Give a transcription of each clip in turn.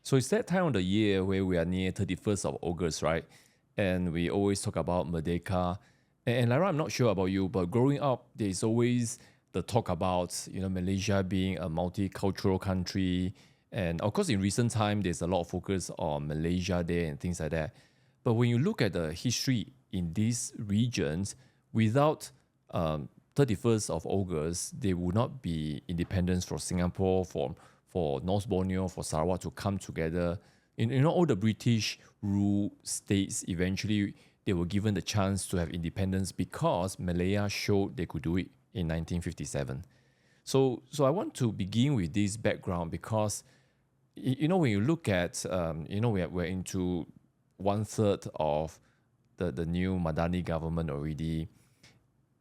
So it's that time of the year where we are near 31st of August, right? And we always talk about Merdeka. And Lara, I'm not sure about you, but growing up, there's always the talk about, Malaysia being a multicultural country. And of course, in recent time, there's a lot of focus on Malaysia there and things like that. But when you look at the history in these regions, without 31st of August, there would not be independence for Singapore, for North Borneo, for Sarawak to come together. All the British rule states, eventually they were given the chance to have independence because Malaya showed they could do it in 1957. So I want to begin with this background because, when you look at, we're into 1/3 of the new Madani government already.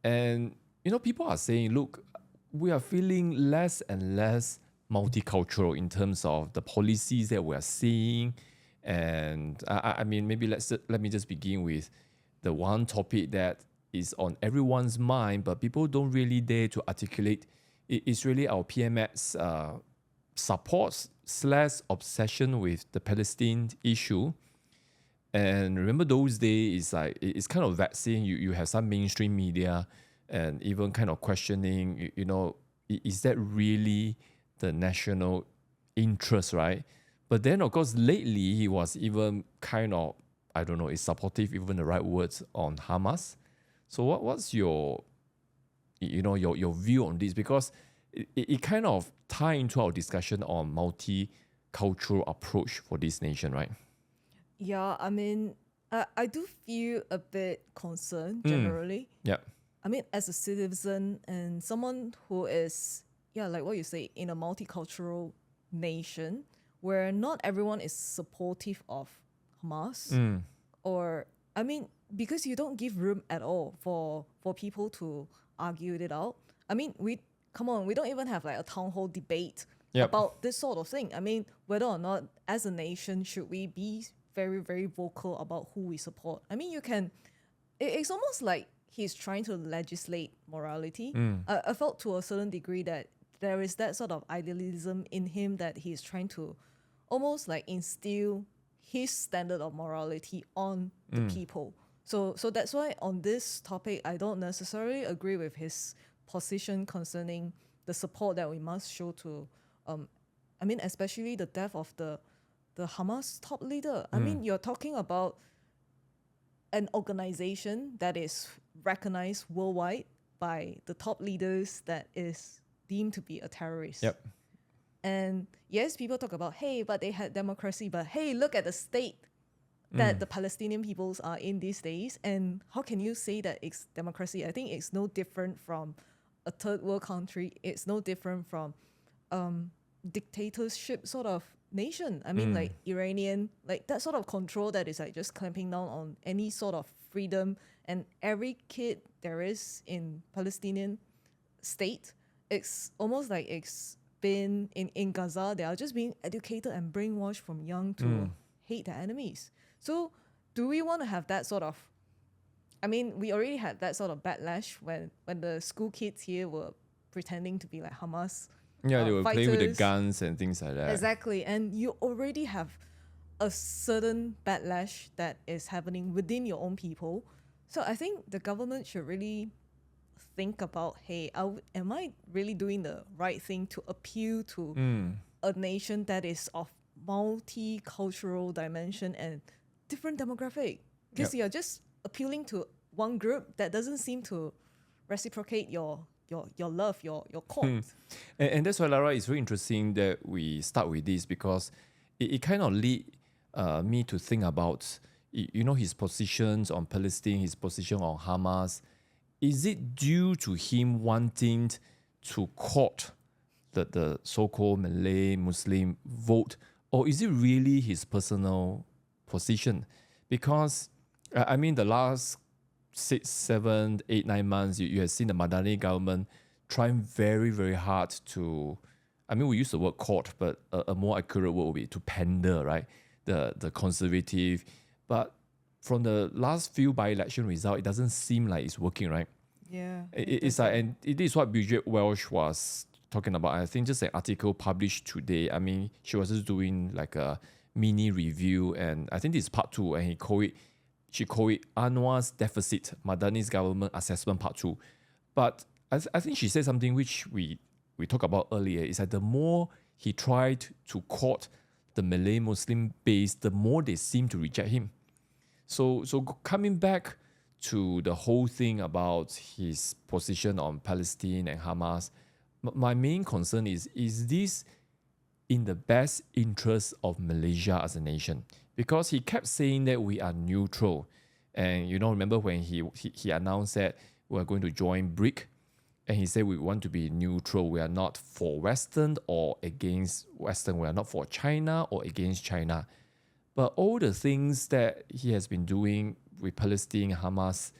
And, people are saying, look, we are feeling less and less multicultural in terms of the policies that we're seeing. And I mean, maybe let me just begin with the one topic that is on everyone's mind, but people don't really dare to articulate. It's really our PMX support / obsession with the Palestine issue. And remember those days, it's kind of vexing. You have some mainstream media and even kind of questioning, is that really the national interest, right? But then, of course, lately he was even kind of, I don't know, is supportive even the right words on Hamas? So what's your view on this? Because it kind of tie into our discussion on multicultural approach for this nation, right? Yeah, I mean, I do feel a bit concerned generally. Yeah. I mean, as a citizen and someone who is, like what you say, in a multicultural nation where not everyone is supportive of Hamas, or, I mean, because you don't give room at all for people to argue it out. I mean, we don't even have like a town hall debate about this sort of thing. I mean, whether or not as a nation should we be very, very vocal about who we support. I mean, it's almost like he's trying to legislate morality. I felt to a certain degree that there is that sort of idealism in him that he's trying to almost like instill his standard of morality on the people. So that's why on this topic, I don't necessarily agree with his position concerning the support that we must show to, I mean, especially the death of the Hamas top leader. I mean, you're talking about an organization that is recognized worldwide by the top leaders that is deemed to be a terrorist. Yep. And yes, people talk about, hey, but they had democracy, but hey, look at the state that the Palestinian peoples are in these days. And how can you say that it's democracy? I think it's no different from a third world country. It's no different from dictatorship sort of nation. I mean, like Iranian, like that sort of control that is like just clamping down on any sort of freedom. And every kid there is in Palestinian state, it's almost like it's been in Gaza. They are just being educated and brainwashed from young to hate their enemies. So do we want to have that sort of, I mean, we already had that sort of backlash when the school kids here were pretending to be like Hamas. Yeah, they were fighters. playing with the guns and things like that. Exactly. And you already have a certain backlash that is happening within your own people. So I think the government should really think about, hey, am I really doing the right thing to appeal to a nation that is of multicultural dimension and different demographic? Because you're just appealing to one group that doesn't seem to reciprocate your love, your cause. And that's why, Lara, it's very interesting that we start with this because it kind of lead me to think about, his positions on Palestine, his position on Hamas. Is it due to him wanting to court the so-called Malay Muslim vote, or is it really his personal position? Because, I mean, the last 6, 7, 8, 9 months, you have seen the Madani government trying very, very hard to, I mean, we use the word court, but a more accurate word would be to pander, right? The conservative. But from the last few by-election results, it doesn't seem like it's working, right? Yeah. It's like, and it is what Bridget Welsh was talking about. I think just an article published today. I mean, she was just doing like a mini review, and I think this is part 2, and she called it Anwar's Deficit, Madani's Government Assessment Part 2. But I think she said something which we talked about earlier, is that the more he tried to court the Malay Muslim base, the more they seem to reject him. So coming back to the whole thing about his position on Palestine and Hamas, my main concern is this in the best interest of Malaysia as a nation? Because he kept saying that we are neutral. And remember when he announced that we're going to join BRIC, and he said we want to be neutral. We are not for Western or against Western. We are not for China or against China. But all the things that he has been doing with Palestine, Hamas,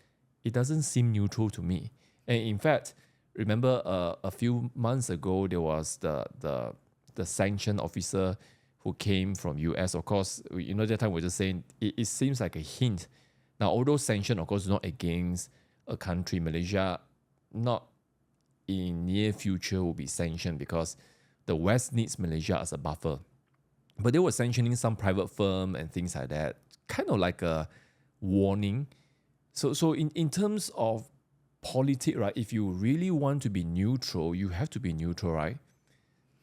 it doesn't seem neutral to me. And in fact, remember a few months ago, there was the sanction officer who came from US. Of course, that time we're just saying it seems like a hint. Now, although sanction, of course, is not against a country, Malaysia, not in near future will be sanctioned because the West needs Malaysia as a buffer. But they were sanctioning some private firm and things like that, kind of like a warning. So in terms of politics, right, if you really want to be neutral, you have to be neutral, right?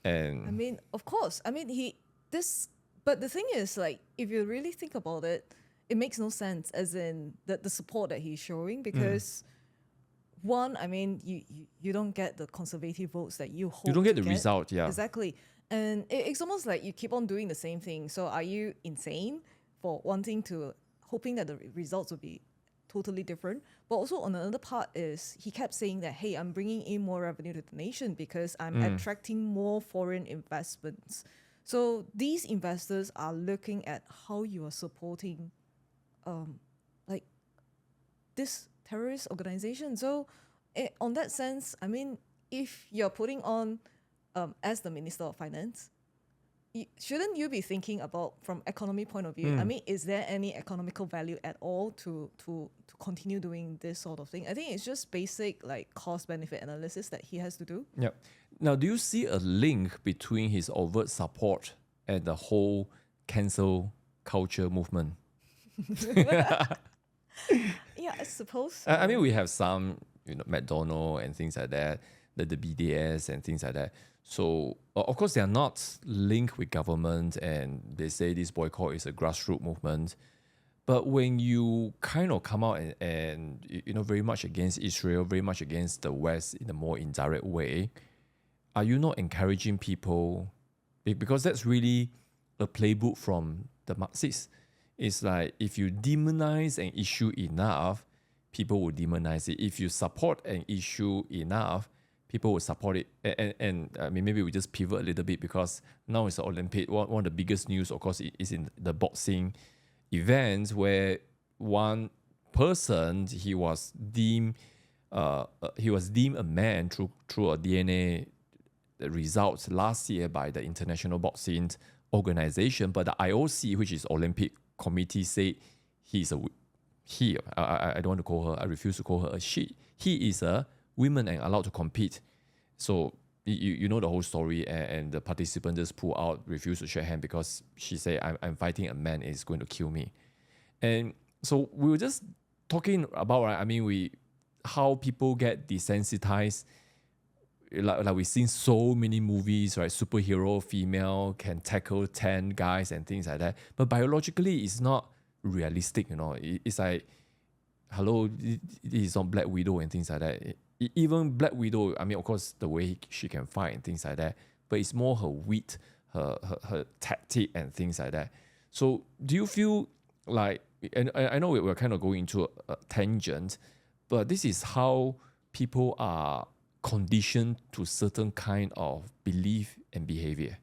And I mean, of course. I mean, but the thing is, like, if you really think about it, it makes no sense as in the support that he's showing, because one, I mean, you don't get the conservative votes that you hope. You don't get the result, yeah. Exactly. And it's almost like you keep on doing the same thing. So are you insane for hoping that the results will be totally different? But also on another part is he kept saying that, hey, I'm bringing in more revenue to the nation because I'm attracting more foreign investments. So these investors are looking at how you are supporting like this terrorist organization. So on that sense, I mean, if you're putting on as the Minister of Finance, shouldn't you be thinking about from economy point of view? I mean, is there any economical value at all to continue doing this sort of thing? I think it's just basic like cost benefit analysis that he has to do. Yeah. Now, do you see a link between his overt support and the whole cancel culture movement? Yeah, I suppose. I mean, we have some, McDonald's and things like that, the BDS and things like that. So, of course, they are not linked with government, and they say this boycott is a grassroots movement. But when you kind of come out and very much against Israel, very much against the West in a more indirect way, are you not encouraging people? Because that's really a playbook from the Marxists. It's like if you demonize an issue enough, people will demonize it. If you support an issue enough, people will support it. And I mean, maybe we just pivot a little bit because now it's the Olympic. One of the biggest news, of course, is in the boxing events where one person, he was deemed a man through a DNA results last year by the International Boxing Organization, but the IOC, which is Olympic Committee, said I don't want to call her, I refuse to call her a she. He is a woman and allowed to compete. So you know the whole story, and the participant just pull out, refuse to shake hand because she said, I'm fighting a man and it's going to kill me. And so we were just talking about, right, I mean, how people get desensitized. Like we've seen so many movies, right? Superhero female can tackle 10 guys and things like that. But biologically, it's not realistic, It's like, hello, this is not Black Widow and things like that. Even Black Widow, I mean, of course, the way she can fight and things like that. But it's more her wit, her tactic and things like that. So do you feel like, and I know we're kind of going into a tangent, but this is how people are conditioned to certain kind of belief and behavior.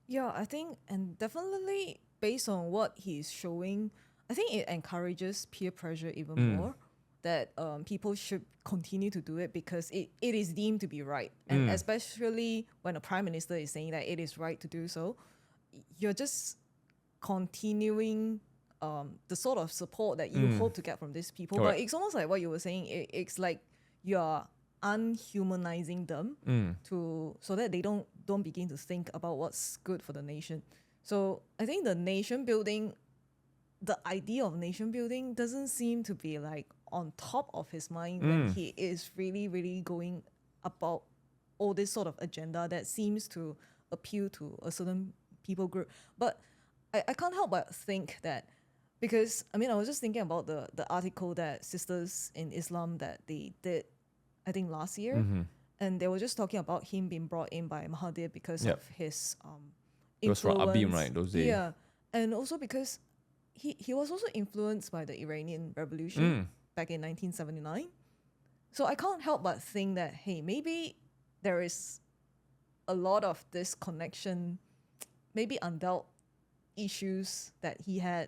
Yeah, I think, and definitely based on what he's showing, I think it encourages peer pressure even more, that people should continue to do it because it is deemed to be right. And especially when a prime minister is saying that it is right to do so, you're just continuing the sort of support that you hope to get from these people. Correct. But it's almost like what you were saying, it's like you're unhumanizing them so that they don't begin to think about what's good for the nation. So I think the idea of nation building doesn't seem to be like on top of his mind when he is really, really going about all this sort of agenda that seems to appeal to a certain people group. But I can't help but think that, because I mean, I was just thinking about the article that Sisters in Islam that they did, I think last year, and they were just talking about him being brought in by Mahathir because of his It was from influence. Abim, right? Those days. Yeah, and also because he was also influenced by the Iranian Revolution back in 1979. So I can't help but think that, hey, maybe there is a lot of this connection, maybe undealt issues that he had,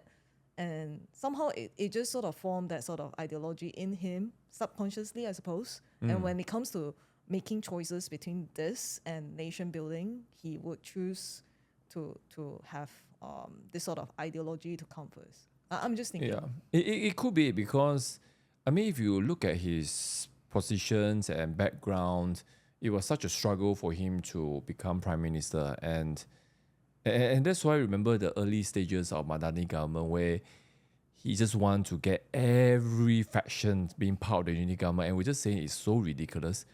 and somehow it just sort of formed that sort of ideology in him subconsciously, I suppose. And when it comes to making choices between this and nation building, he would choose to have this sort of ideology to come first. I'm just thinking. Yeah, it could be because, I mean, if you look at his positions and background, it was such a struggle for him to become prime minister, and that's why I remember the early stages of Madani government where he just want to get every faction being part of the unity government, and we're just saying it's so ridiculous.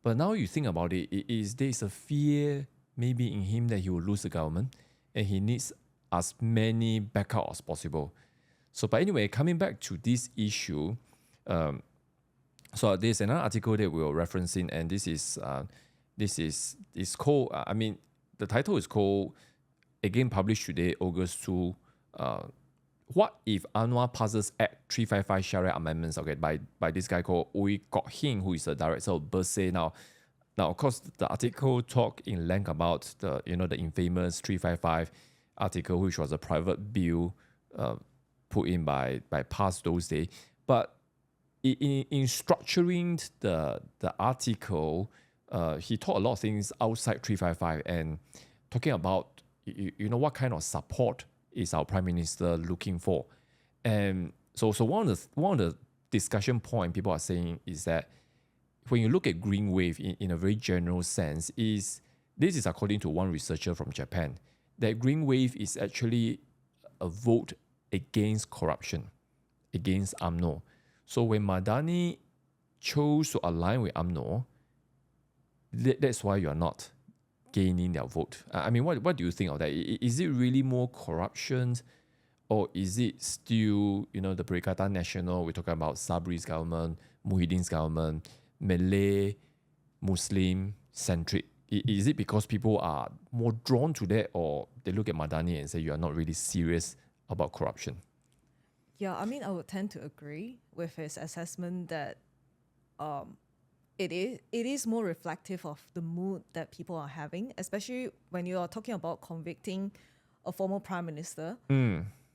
But now you think about it, there's a fear maybe in him that he will lose the government, and he needs as many backup as possible. So, but anyway, coming back to this issue, so there's another article that we were referencing, and this is called. I mean, the title is called, again published today, August 2. What if Anwar passes Act 355 Sharia amendments? Okay, by this guy called Oi Kok Hing, who is the director of Bersay now. Now, of course, the article talked in length about the infamous 355 article, which was a private bill put in by PAS those days. But in structuring the article, he taught a lot of things outside 355 and talking about what kind of support is our prime minister looking for. And so one of the discussion point people are saying is that when you look at green wave in a very general sense, this is according to one researcher from Japan, that green wave is actually a vote against corruption, against UMNO. So when Madani chose to align with UMNO, that's why you are not gaining their vote. I mean, what do you think of that? Is it really more corruption, or is it still, the Perikatan Nasional, we're talking about Sabri's government, Muhyiddin's government, Malay, Muslim centric? Is it because people are more drawn to that, or they look at Madani and say you are not really serious about corruption? Yeah, I mean, I would tend to agree with his assessment that it is more reflective of the mood that people are having, especially when you are talking about convicting a former prime minister.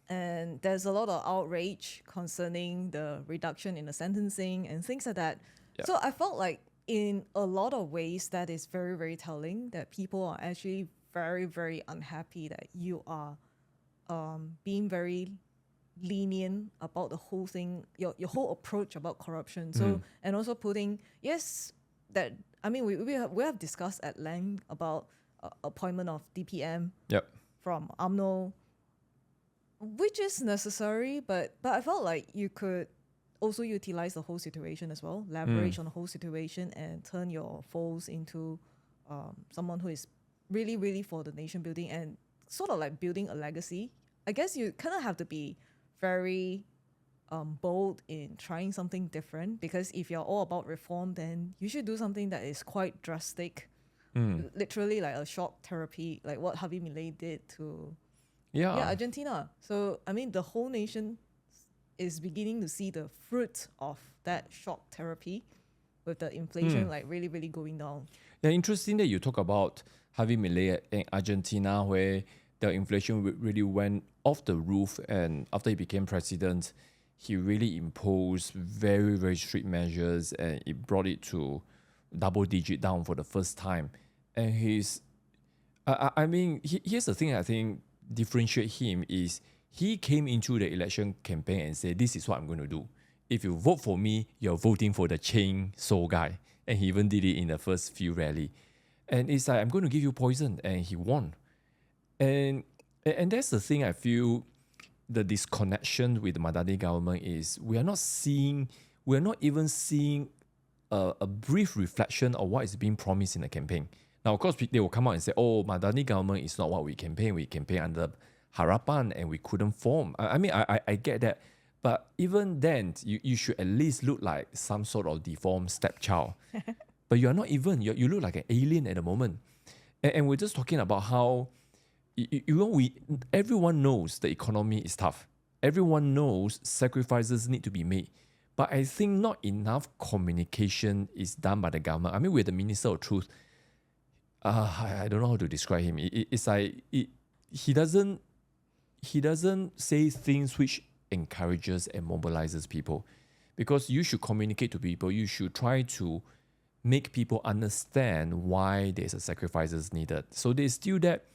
And there's a lot of outrage concerning the reduction in the sentencing and things like that. Yep. So I felt like in a lot of ways that is very, very telling that people are actually very, very unhappy that you are being very lenient about the whole thing, your whole approach about corruption. So and also putting, yes, that, I mean, we have discussed at length about appointment of DPM from UMNO, which is necessary, but I felt like you could also utilize the whole situation as well, leverage on the whole situation and turn your foes into someone who is really, really for the nation building and sort of like building a legacy. I guess you kind of have to be very bold in trying something different, because if you're all about reform, then you should do something that is quite drastic, literally like a shock therapy, like what Javi Milei did to Argentina. So I mean, the whole nation is beginning to see the fruit of that shock therapy, with the inflation like really, really going down. Yeah, interesting that you talk about Javi Milei in Argentina, where the inflation really went off the roof, and after he became president, he really imposed very, very strict measures, and it brought it to double digit down for the first time. And here's the thing I think differentiate him is he came into the election campaign and said, this is what I'm going to do. If you vote for me, you're voting for the chainsaw guy. And he even did it in the first few rally. And it's like, I'm going to give you poison. And he won. And And that's the thing I feel the disconnection with the Madani government is we're not even seeing a brief reflection of what is being promised in the campaign. Now, of course, they will come out and say, oh, Madani government is not what we campaign. We campaign under Harapan and we couldn't form. I mean, I get that. But even then, you should at least look like some sort of deformed stepchild. But you are not even. You look like an alien at the moment. And we're just talking about how, everyone knows the economy is tough. Everyone knows sacrifices need to be made. But I think not enough communication is done by the government. I mean, we're the Minister of Truth. I don't know how to describe him. It's like he doesn't say things which encourages and mobilizes people, because you should communicate to people. You should try to make people understand why there's a sacrifices needed. So there's still that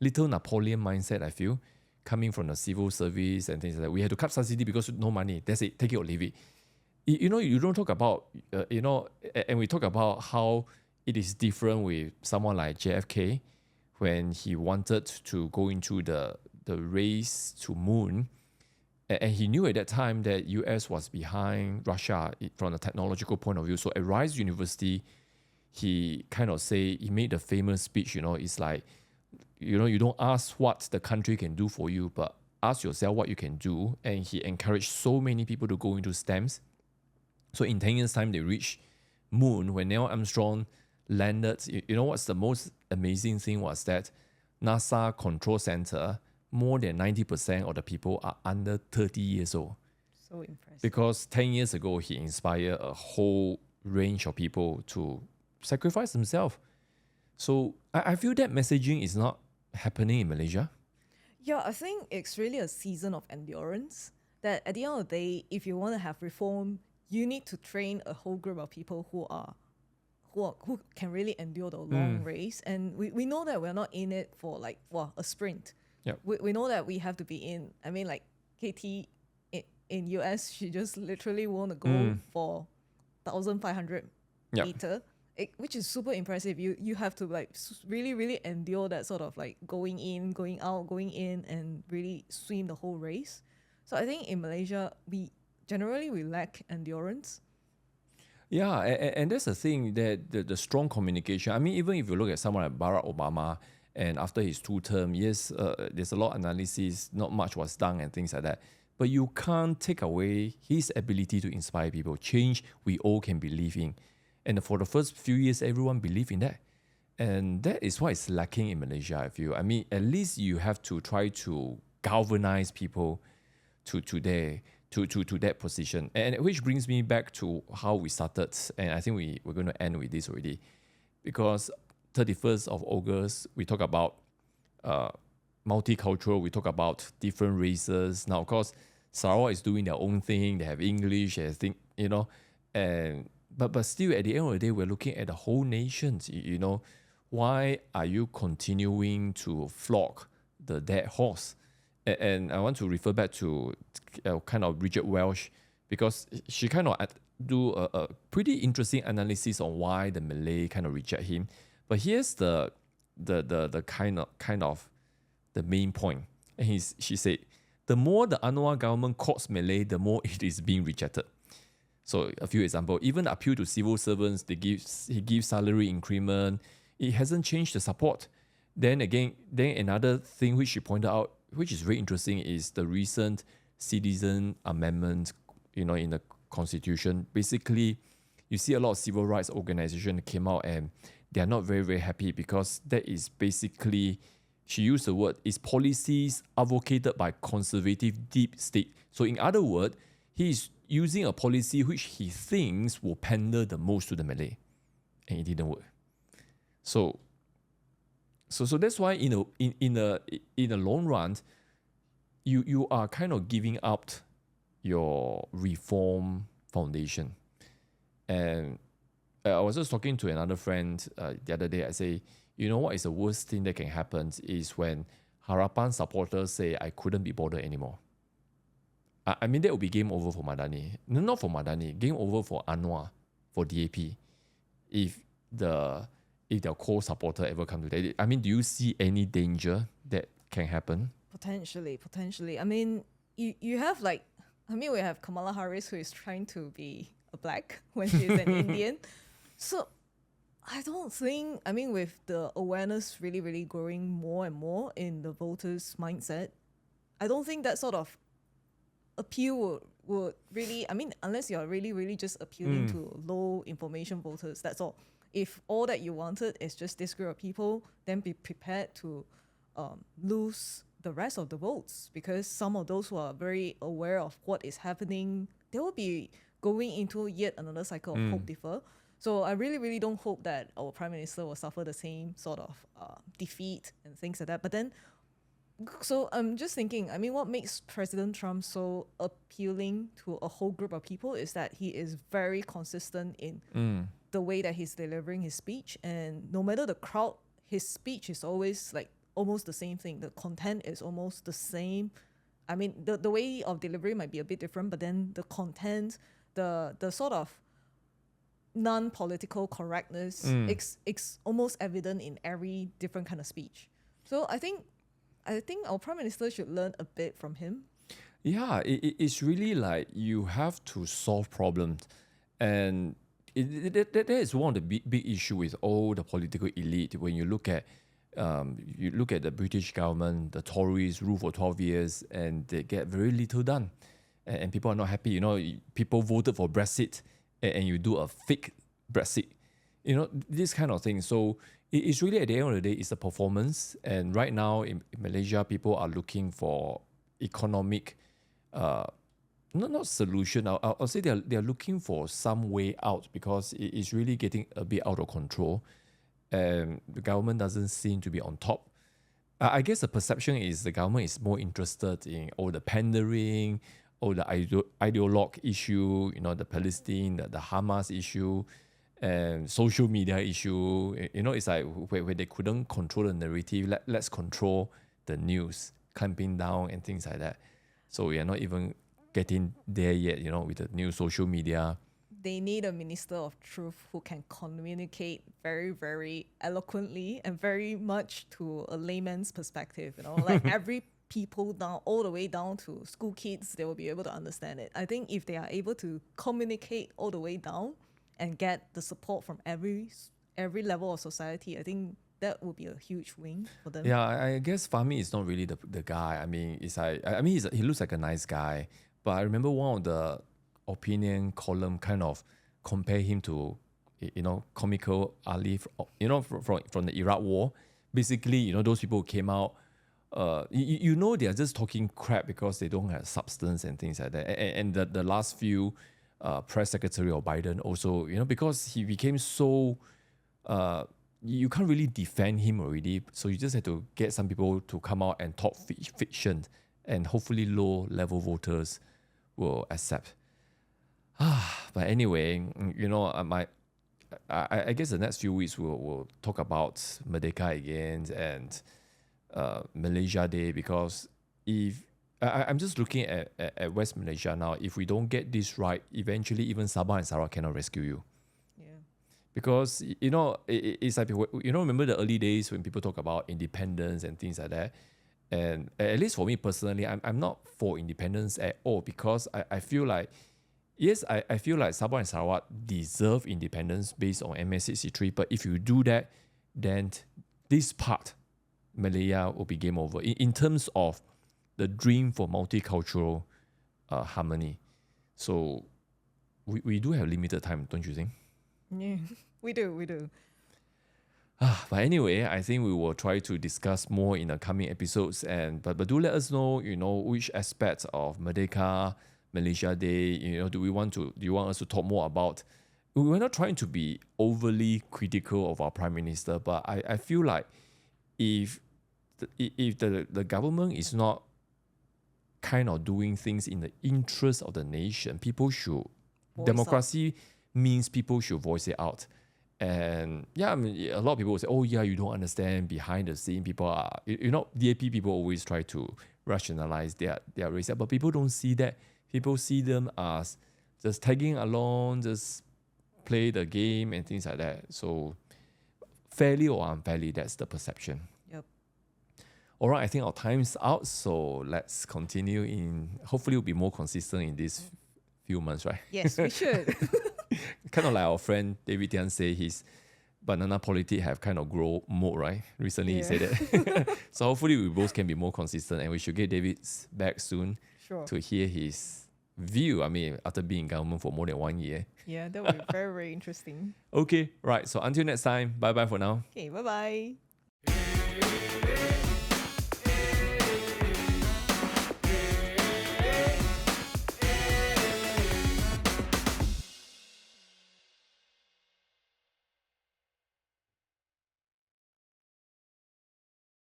little Napoleon mindset, I feel, coming from the civil service and things like that. We had to cut subsidy because no money. That's it. Take it or leave it. You don't talk about, and we talk about how it is different with someone like JFK when he wanted to go into the race to moon. And he knew at that time that US was behind Russia from a technological point of view. So at Rice University, he made the famous speech, it's like, you don't ask what the country can do for you, but ask yourself what you can do. And he encouraged so many people to go into STEMs. So in 10 years' time, they reached moon. When Neil Armstrong landed, what's the most amazing thing was that NASA Control Center, more than 90% of the people are under 30 years old. So impressive. Because 10 years ago, he inspired a whole range of people to sacrifice themselves. So I feel that messaging is not happening in Malaysia. Yeah, I think it's really a season of endurance. That at the end of the day, if you want to have reform, you need to train a whole group of people who can really endure the long race. And we know that we're not in it for a sprint. Yep. We know that we have to be in. I mean, like KT in US, she just literally want to go for 1,500 meter, which is super impressive. You have to really, really endure that sort of going in, going out, going in, and really swim the whole race. So I think in Malaysia, we lack endurance. Yeah, and that's the thing, that the strong communication. I mean, even if you look at someone like Barack Obama, and after his 2 terms, yes, there's a lot of analysis, not much was done and things like that. But you can't take away his ability to inspire people. Change, we all can believe in. And for the first few years, everyone believed in that. And that is what is lacking in Malaysia, I feel. I mean, at least you have to try to galvanize people to that position. And which brings me back to how we started. And I think we're going to end with this already. Because 31st of August, we talk about multicultural, we talk about different races. Now, of course, Sarawak is doing their own thing. They have English, they think, but still, at the end of the day, we're looking at the whole nation. Why are you continuing to flog the dead horse? And I want to refer back to kind of Bridget Welsh, because she kind of do a pretty interesting analysis on why the Malay kind of reject him. But here's the kind of the main point. And she said, the more the Anwar government courts Malay, the more it is being rejected. So a few examples. Even appeal to civil servants, he gives salary increment. It hasn't changed the support. Then another thing which she pointed out, which is very interesting, is the recent citizen amendment, in the constitution. Basically, you see a lot of civil rights organizations came out and they are not very, very happy, because that is basically, she used the word, is policies advocated by conservative deep state. So in other words, he is using a policy which he thinks will pander the most to the Malay, and it didn't work. So that's why in the long run, you are kind of giving up your reform foundation. And I was just talking to another friend the other day. I say, what is the worst thing that can happen is when Harapan supporters say, I couldn't be bothered anymore. I mean, that would be game over for Madani. No, not for Madani. Game over for Anwar, for DAP. If their core supporter ever come to that. I mean, do you see any danger that can happen. Potentially. I mean, you have like, I mean, we have Kamala Harris who is trying to be a black when she's an Indian. So I don't think, I mean, with the awareness really, really growing more and more in the voters' mindset, I don't think that sort of appeal would really, I mean, unless you're really, really just appealing to low information voters, that's all. If all that you wanted is just this group of people, then be prepared to lose the rest of the votes, because some of those who are very aware of what is happening, they will be going into yet another cycle of hope defer. So I really, really don't hope that our Prime Minister will suffer the same sort of defeat and things like that. But then, so I'm just thinking, I mean, what makes President Trump so appealing to a whole group of people is that he is very consistent in the way that he's delivering his speech. And no matter the crowd, his speech is always like almost the same thing. The content is almost the same. I mean, the way of delivery might be a bit different, but then the content, the sort of non-political correctness, it's almost evident in every different kind of speech. So I think our Prime Minister should learn a bit from him. Yeah, it's really like you have to solve problems, and that is one of the big issue with all the political elite. When you look at the British government, the Tories rule for 12 years, and they get very little done, and people are not happy. You know, people voted for Brexit, and you do a fake Brexit. You know, this kind of thing. So it's really, at the end of the day, it's a performance. And right now in Malaysia, people are looking for economic, not solution. I'll say they're looking for some way out, because it's really getting a bit out of control. And the government doesn't seem to be on top. I guess the perception is the government is more interested in all the pandering, all the ideologue issue, you know, the Palestine, the Hamas issue, and social media issue. You know, it's like where they couldn't control the narrative, let's control the news, clamping down and things like that. So we are not even getting there yet, you know, with the new social media. They need a minister of truth who can communicate very, very eloquently and very much to a layman's perspective. You know, like every people down, all the way down to school kids, they will be able to understand it. I think if they are able to communicate all the way down and get the support from every level of society, I think that would be a huge win for them. Yeah, I guess Fahmi is not really the guy. I mean, it's like, I mean, he looks like a nice guy, but I remember one of the opinion column kind of compare him to, you know, comical Ali, you know, from the Iraq war. Basically, you know, those people who came out, you know, they are just talking crap because they don't have substance and things like that. And the last few press secretary of Biden also, you know, because he became so, you can't really defend him already. So you just have to get some people to come out and talk fiction, and hopefully low level voters will accept. But anyway, you know, I guess the next few weeks we'll talk about Merdeka again and Malaysia Day, because if I'm just looking at West Malaysia now, if we don't get this right, eventually even Sabah and Sarawak cannot rescue you. Yeah. Because, you know, it's like, you know, remember the early days when people talk about independence and things like that? And at least for me personally, I'm not for independence at all, because I feel like, yes, I feel like Sabah and Sarawak deserve independence based on MS-63, but if you do that, then this part, Malaya, will be game over in terms of the dream for multicultural harmony. So we do have limited time, don't you think? Yeah, we do. But anyway, I think we will try to discuss more in the coming episodes. But do let us know, you know, which aspects of Merdeka, Malaysia Day, you know, do you want us to talk more about? We're not trying to be overly critical of our Prime Minister, but I feel like if the government is not kind of doing things in the interest of the nation, people should democracy means people should voice it out. And yeah, I mean, a lot of people will say, oh yeah, you don't understand, behind the scene people are, you know, DAP people always try to rationalize their racism, but people don't see that. People see them as just tagging along, just play the game and things like that. So fairly or unfairly, that's the perception. Yep. All right, I think our time's out, so let's continue hopefully we'll be more consistent in these few months, right? Yes, we should. Kind of like our friend David Tian say, his banana politic have kind of grow mode, right? Recently he said that. So hopefully we both can be more consistent, and we should get David back soon to hear his view. I mean, after being in government for more than 1 year. Yeah, that would be very, very interesting. Okay, right. So until next time, bye-bye for now. Okay, bye-bye.